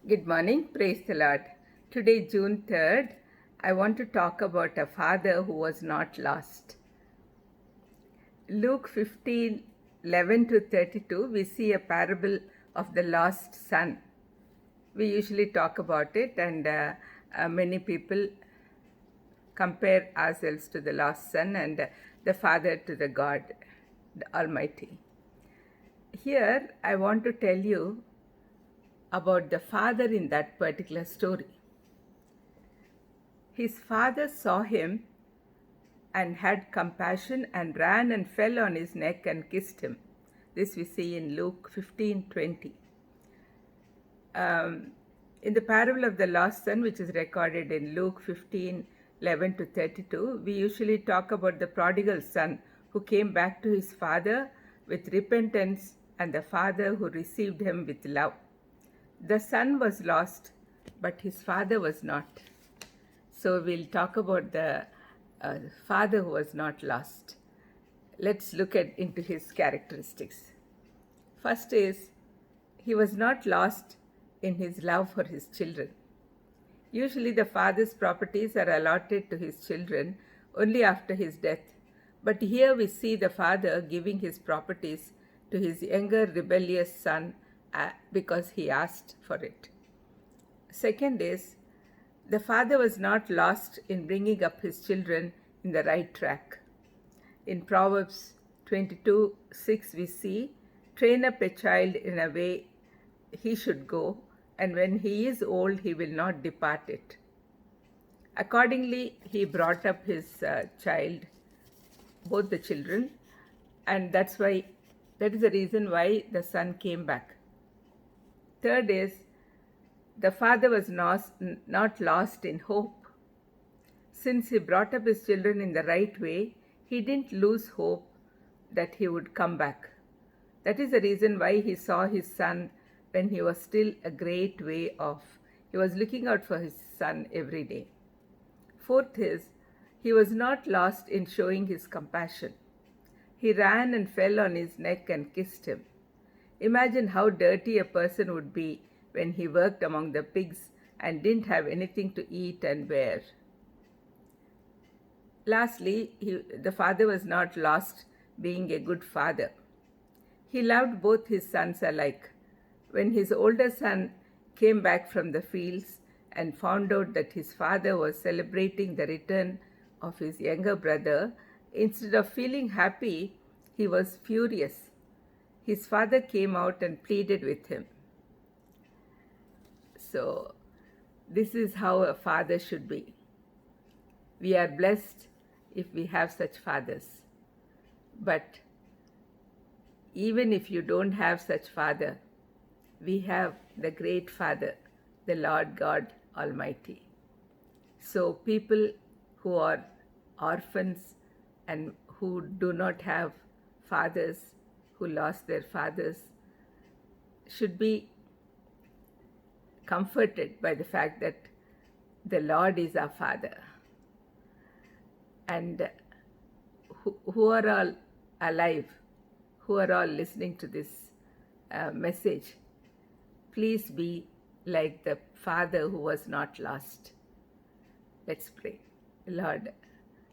Good morning, praise the Lord. Today, June 3rd, I want to talk about a father who was not lost. Luke 15:11 to 32, we see a parable of the lost son. We usually talk about it, and many people compare ourselves to the lost son and the father to the God, the Almighty. Here, I want to tell you about the father in that particular story. His father saw him and had compassion and ran and fell on his neck and kissed him. This we see in Luke 15:20. In the parable of the lost son, which is recorded in Luke 15:11 to 32, we usually talk about the prodigal son who came back to his father with repentance and the father who received him with love. The son was lost, but his father was not. So we'll talk about the father who was not lost. Let's look into his characteristics. First is, he was not lost in his love for his children. Usually the father's properties are allotted to his children only after his death. But here we see the father giving his properties to his younger rebellious son because he asked for it. Second is, the father was not lost in bringing up his children in the right track. In Proverbs 22:6 we see, train up a child in a way he should go, and when he is old he will not depart it. Accordingly, he brought up his child, both the children, and that is the reason why the son came back. Third is, the father was not lost in hope. Since he brought up his children in the right way, he didn't lose hope that he would come back. That is the reason why he saw his son when he was still a great way off. He was looking out for his son every day. Fourth is, he was not lost in showing his compassion. He ran and fell on his neck and kissed him. Imagine how dirty a person would be when he worked among the pigs and didn't have anything to eat and wear. Lastly, the father was not lost being a good father. He loved both his sons alike. When his older son came back from the fields and found out that his father was celebrating the return of his younger brother, instead of feeling happy, he was furious. His father came out and pleaded with him. So, this is how a father should be. We are blessed if we have such fathers. But even if you don't have such father, we have the great Father, the Lord God Almighty. So people who are orphans and who do not have fathers, who lost their fathers, should be comforted by the fact that the Lord is our Father. And who are all alive, who are all listening to this message, please be like the father who was not lost. Let's pray. Lord,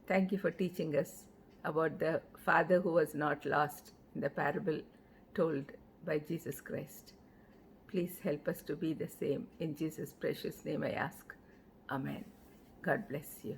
thank you for teaching us about the father who was not lost in the parable told by Jesus Christ. Please help us to be the same. In Jesus' precious name I ask. Amen. God bless you.